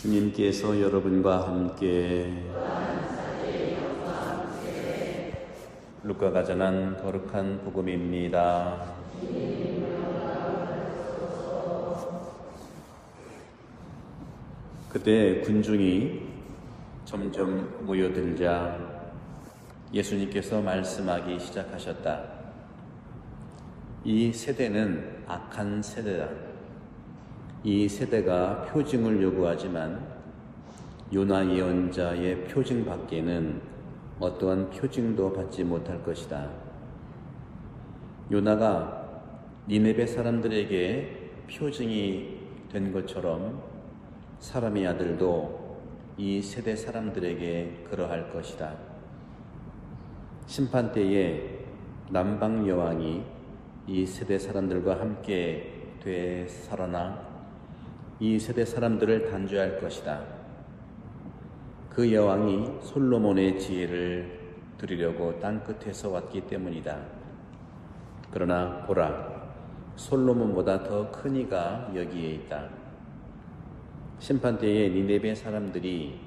주님께서 여러분과 함께 루카가 전한 거룩한 복음입니다. 그때 군중이 점점 모여들자 예수님께서 말씀하기 시작하셨다. 이 세대는 악한 세대다. 이 세대가 표징을 요구하지만 요나 예언자의 표징 밖에는 어떠한 표징도 받지 못할 것이다. 요나가 니네베 사람들에게 표징이 된 것처럼 사람의 아들도 이 세대 사람들에게 그러할 것이다. 심판 때에 남방 여왕이 이 세대 사람들과 함께 되살아나 이 세대 사람들을 단죄할 것이다. 그 여왕이 솔로몬의 지혜를 드리려고 땅끝에서 왔기 때문이다. 그러나 보라, 솔로몬보다 더 큰 이가 여기에 있다. 심판 때에 니네베 사람들이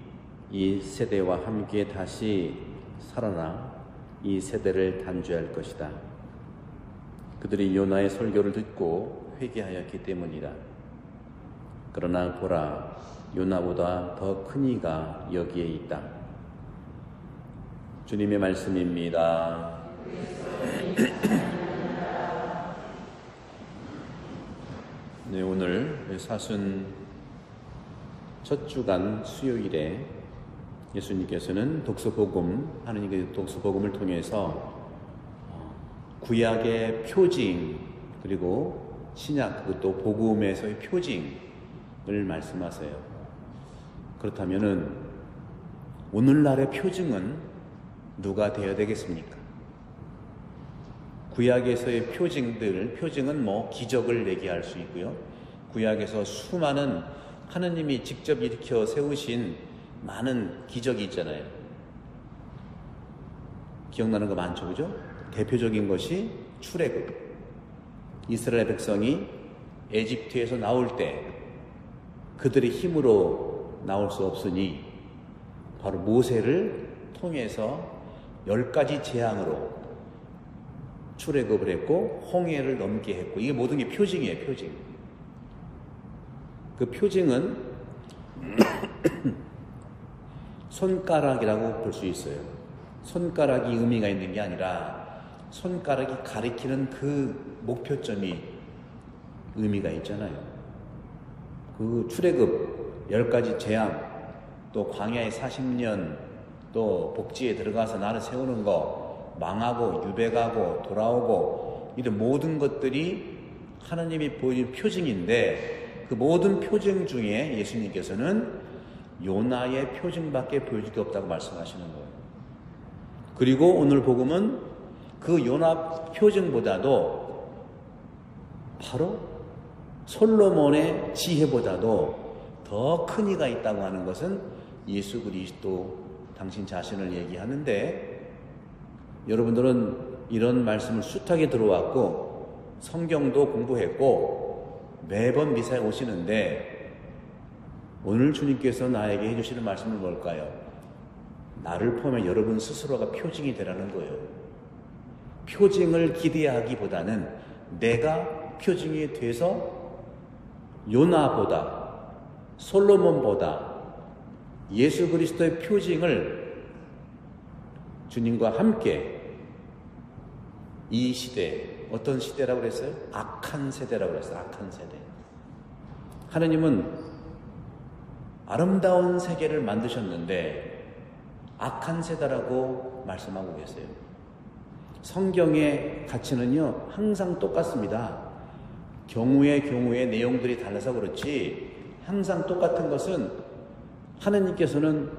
이 세대와 함께 다시 살아나 이 세대를 단죄할 것이다. 그들이 요나의 설교를 듣고 회개하였기 때문이다. 그러나 보라, 요나보다 더 큰 이가 여기에 있다. 주님의 말씀입니다. 네, 오늘 사순 첫 주간 수요일에 예수님께서는 독서복음, 하느님의 독서복음을 통해서 구약의 표징, 그리고 신약, 그것도 복음에서의 표징을 말씀하세요. 그렇다면은 오늘날의 표징은 누가 되어야 되겠습니까? 구약에서의 표징은 기적을 얘기할 수 있고요. 구약에서 수많은 하느님이 직접 일으켜 세우신 많은 기적이 있잖아요. 기억나는 거 많죠, 그죠? 대표적인 것이 출애굽. 이스라엘 백성이 에집트에서 나올 때 그들의 힘으로 나올 수 없으니 바로 모세를 통해서 10가지 재앙으로 출애굽을 했고 홍해를 넘게 했고, 이게 모든 게 표징이에요. 표징. 그 표징은 손가락이라고 볼 수 있어요. 손가락이 의미가 있는 게 아니라 손가락이 가리키는 그 목표점이 의미가 있잖아요. 그 출애굽 10가지 재앙, 또 광야에 40년, 또 복지에 들어가서 나를 세우는 거, 망하고 유배가고 돌아오고, 이런 모든 것들이 하나님이 보여준 표징인데, 그 모든 표징 중에 예수님께서는 요나의 표징밖에 보여줄 게 없다고 말씀하시는 거예요. 그리고 오늘 복음은 그 요나 표징보다도 바로 솔로몬의 지혜보다도 더 큰 이가 있다고 하는 것은 예수 그리스도 당신 자신을 얘기하는데, 여러분들은 이런 말씀을 숱하게 들어왔고 성경도 공부했고 매번 미사에 오시는데, 오늘 주님께서 나에게 해주시는 말씀은 뭘까요? 나를 포함해 여러분 스스로가 표징이 되라는 거예요. 표징을 기대하기보다는 내가 표징이 돼서 요나보다, 솔로몬보다 예수 그리스도의 표징을 주님과 함께 이 시대, 어떤 시대라고 그랬어요? 악한 세대라고 그랬어요. 악한 세대. 하느님은 아름다운 세계를 만드셨는데 악한 세대라고 말씀하고 계세요. 성경의 가치는요, 항상 똑같습니다. 경우의 내용들이 달라서 그렇지 항상 똑같은 것은, 하느님께서는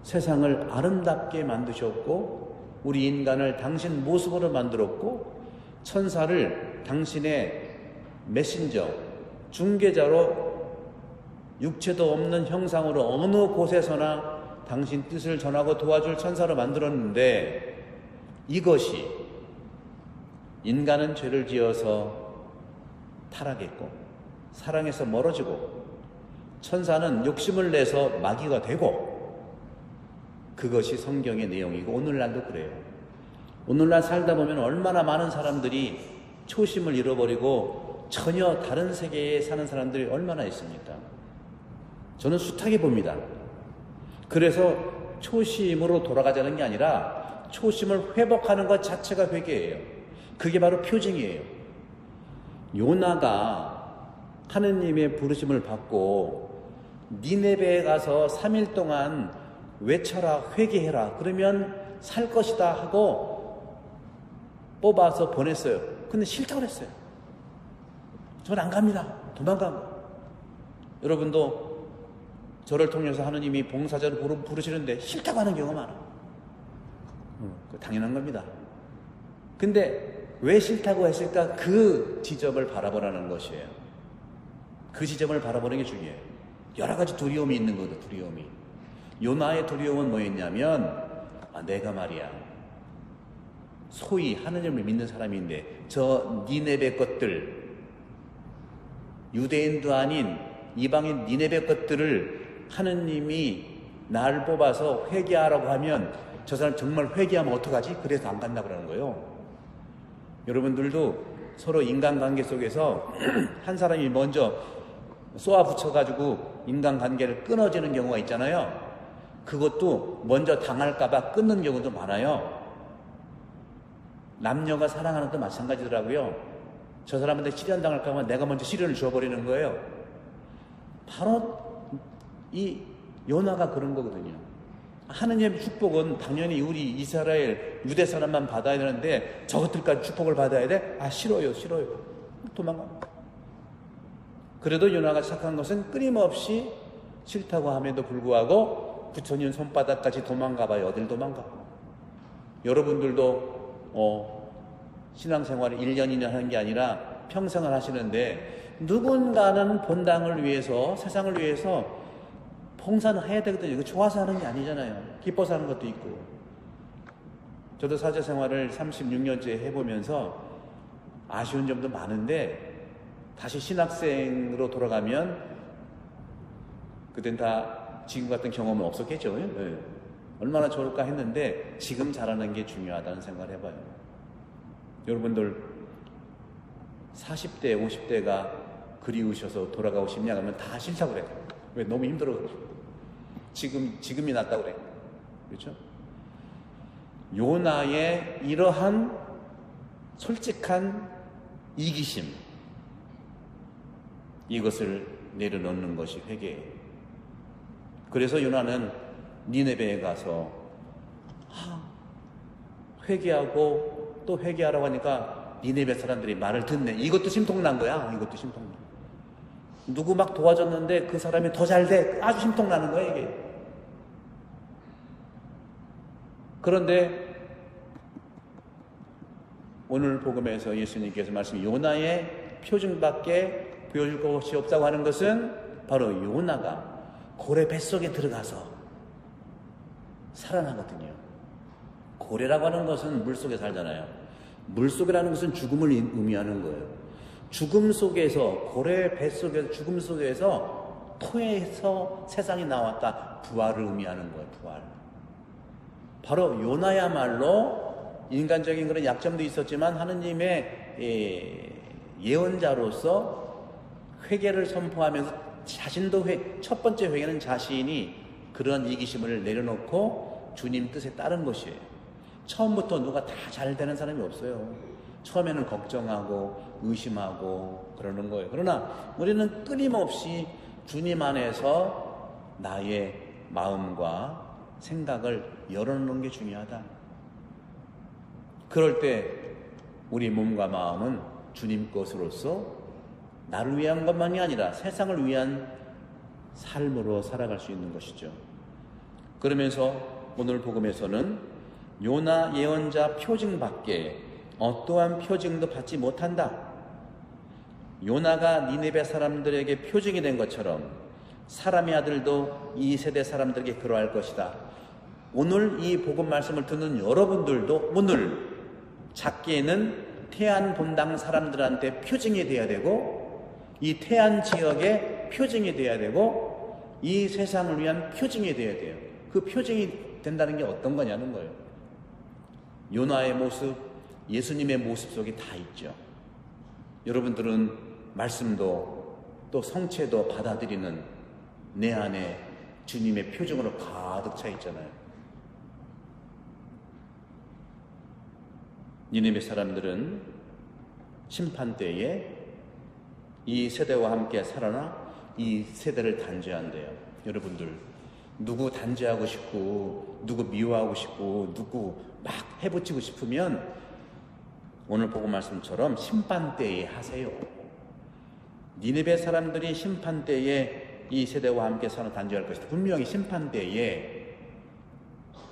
세상을 아름답게 만드셨고 우리 인간을 당신 모습으로 만들었고 천사를 당신의 메신저, 중개자로 육체도 없는 형상으로 어느 곳에서나 당신 뜻을 전하고 도와줄 천사로 만들었는데, 이것이 인간은 죄를 지어서 타락했고 사랑에서 멀어지고 천사는 욕심을 내서 마귀가 되고, 그것이 성경의 내용이고 오늘날도 그래요. 오늘날 살다 보면 얼마나 많은 사람들이 초심을 잃어버리고 전혀 다른 세계에 사는 사람들이 얼마나 있습니까? 저는 숱하게 봅니다. 그래서 초심으로 돌아가자는 게 아니라 초심을 회복하는 것 자체가 회개예요. 그게 바로 표징이에요. 요나가 하느님의 부르심을 받고 니네베에 가서 3일 동안 외쳐라, 회개해라, 그러면 살 것이다 하고 뽑아서 보냈어요. 근데 싫다고 그랬어요. 전 안 갑니다. 도망갑니다. 여러분도 저를 통해서 하느님이 봉사자를 부르시는데 싫다고 하는 경우가 많아요. 당연한 겁니다. 근데 왜 싫다고 했을까? 그 지점을 바라보라는 것이에요. 그 지점을 바라보는 게 중요해요. 여러 가지 두려움이 있는 거죠. 두려움이. 요나의 두려움은 뭐였냐면, 내가 말이야, 소위 하느님을 믿는 사람인데 저 니네베 것들, 유대인도 아닌 이방인 니네베 것들을 하느님이 날 뽑아서 회개하라고 하면 저 사람 정말 회개하면 어떡하지? 그래서 안 간다 그러는 거예요. 여러분들도 서로 인간관계 속에서 한 사람이 먼저 쏘아 붙여가지고 인간관계를 끊어지는 경우가 있잖아요. 그것도 먼저 당할까봐 끊는 경우도 많아요. 남녀가 사랑하는 것도 마찬가지더라고요. 저 사람한테 시련당할까봐 내가 먼저 시련을 줘버리는 거예요. 바로 이 요나가 그런 거거든요. 하느님의 축복은 당연히 우리 이스라엘 유대 사람만 받아야 되는데 저것들까지 축복을 받아야 돼? 싫어요. 도망갑니다. 그래도 요나가 착한 것은 끊임없이 싫다고 함에도 불구하고 부처님 손바닥까지 도망가봐요. 어딜 도망가? 여러분들도 신앙생활을 1년, 2년 하는 게 아니라 평생을 하시는데 누군가는 본당을 위해서, 세상을 위해서 봉사는 해야 되거든요. 이거 좋아서 하는 게 아니잖아요. 기뻐서 하는 것도 있고. 저도 사제생활을 36년째 해보면서 아쉬운 점도 많은데 다시 신학생으로 돌아가면 그땐 다 지금 같은 경험은 없었겠죠. 네. 얼마나 좋을까 했는데 지금 잘하는 게 중요하다는 생각을 해봐요. 여러분들 40대, 50대가 그리우셔서 돌아가고 싶냐 하면 다 싫다고 그래요. 왜? 너무 힘들어가지고. 지금이 낫다고 그래요. 그렇죠? 요나의 이러한 솔직한 이기심, 이것을 내려놓는 것이 회개예요. 그래서 요나는 니네베에 가서 회개하고 또 회개하라고 하니까 니네베 사람들이 말을 듣네. 이것도 심통난 거야. 이것도 심통나. 누구 막 도와줬는데 그 사람이 더 잘 돼. 아주 심통나는 거야, 이게. 그런데 오늘 복음에서 예수님께서 말씀, 요나의 표징밖에 보여줄 것이 없다고 하는 것은 바로 요나가 고래 뱃속에 들어가서 살아나거든요. 고래라고 하는 것은 물속에 살잖아요. 물속이라는 것은 죽음을 의미하는 거예요. 죽음 속에서, 고래 뱃속에서, 죽음 속에서 토해서 세상에 나왔다. 부활을 의미하는 거예요. 부활. 바로 요나야말로 인간적인 그런 약점도 있었지만 하느님의 예언자로서 회개를 선포하면서 자신도 첫 번째 회개는 자신이 그런 이기심을 내려놓고 주님 뜻에 따른 것이에요. 처음부터 누가 다 잘 되는 사람이 없어요. 처음에는 걱정하고 의심하고 그러는 거예요. 그러나 우리는 끊임없이 주님 안에서 나의 마음과 생각을 열어놓는 게 중요하다. 그럴 때 우리 몸과 마음은 주님 것으로서 나를 위한 것만이 아니라 세상을 위한 삶으로 살아갈 수 있는 것이죠. 그러면서 오늘 복음에서는 요나 예언자 표징밖에 어떠한 표징도 받지 못한다. 요나가 니네베 사람들에게 표징이 된 것처럼 사람의 아들도 이 세대 사람들에게 그러할 것이다. 오늘 이 복음 말씀을 듣는 여러분들도 오늘 작게는 태안 본당 사람들한테 표징이 돼야 되고 이 태안 지역에 표징이 돼야 되고 이 세상을 위한 표징이 되어야 돼요. 그 표징이 된다는 게 어떤 거냐는 거예요. 요나의 모습, 예수님의 모습 속에 다 있죠. 여러분들은 말씀도 또 성체도 받아들이는 내 안에 주님의 표정으로 가득 차 있잖아요. 니느웨 사람들은 심판 때에 이 세대와 함께 살아나 이 세대를 단죄한대요. 여러분들 누구 단죄하고 싶고 누구 미워하고 싶고 누구 막 해붙이고 싶으면 오늘 보고 말씀처럼 심판 때에 하세요. 니느웨 사람들이 심판 때에 이 세대와 함께 살아 단죄할 것이다. 분명히 심판 때에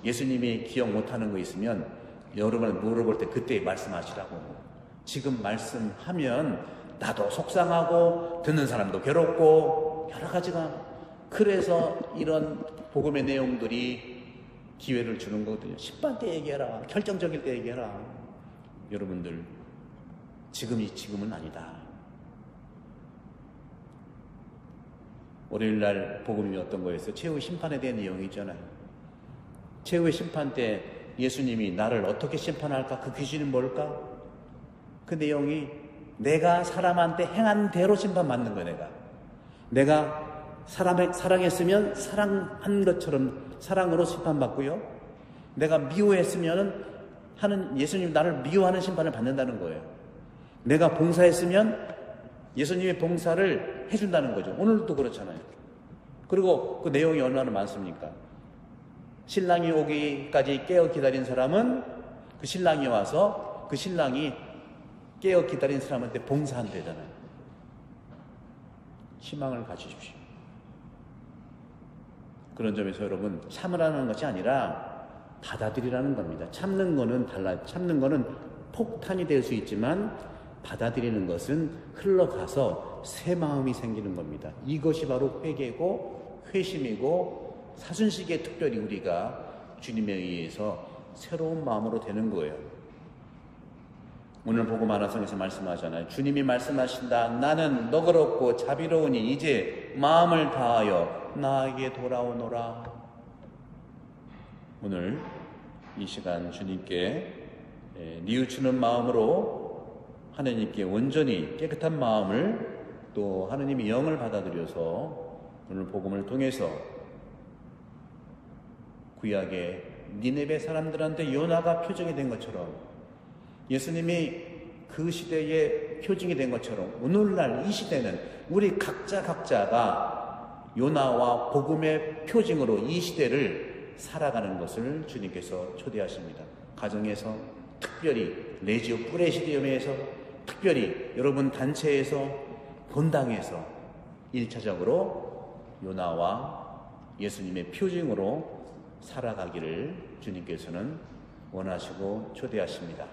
예수님이 기억 못하는 거 있으면 여러분을 물어볼 때 그때 말씀하시라고. 지금 말씀하면 나도 속상하고 듣는 사람도 괴롭고 여러 가지가, 그래서 이런 복음의 내용들이 기회를 주는 거거든요. 심판 때 얘기해라. 결정적일 때 얘기해라. 여러분들 지금은 아니다. 월요일날 복음이 어떤 거였어요? 최후의 심판에 대한 내용이 있잖아요. 최후의 심판 때 예수님이 나를 어떻게 심판할까? 그 기준이 뭘까? 그 내용이 내가 사람한테 행한 대로 심판받는 거예요. 내가 사랑했으면 사랑한 것처럼 사랑으로 심판받고요. 내가 미워했으면 예수님 나를 미워하는 심판을 받는다는 거예요. 내가 봉사했으면 예수님의 봉사를 해준다는 거죠. 오늘도 그렇잖아요. 그리고 그 내용이 얼마나 많습니까? 신랑이 오기까지 깨어 기다린 사람은 그 신랑이 와서 그 신랑이 깨어 기다린 사람한테 봉사한대잖아요. 희망을 가지십시오. 그런 점에서 여러분, 참으라는 것이 아니라 받아들이라는 겁니다. 참는 거는 달라요. 참는 거는 폭탄이 될 수 있지만 받아들이는 것은 흘러가서 새 마음이 생기는 겁니다. 이것이 바로 회개고 회심이고 사순식에 특별히 우리가 주님에 의해서 새로운 마음으로 되는 거예요. 오늘 복음 하나성에서 말씀하잖아요. 주님이 말씀하신다. 나는 너그럽고 자비로우니 이제 마음을 다하여 나에게 돌아오노라. 오늘 이 시간 주님께 뉘우치는 마음으로 하나님께 온전히 깨끗한 마음을 또 하나님의 영을 받아들여서 오늘 복음을 통해서 구약의 니느웨 사람들한테 요나가 표적이 된 것처럼 예수님이 그 시대의 표징이 된 것처럼 오늘날 이 시대는 우리 각자가 요나와 복음의 표징으로 이 시대를 살아가는 것을 주님께서 초대하십니다. 가정에서, 특별히 레지오 프레시디움에서, 특별히 여러분 단체에서, 본당에서 1차적으로 요나와 예수님의 표징으로 살아가기를 주님께서는 원하시고 초대하십니다.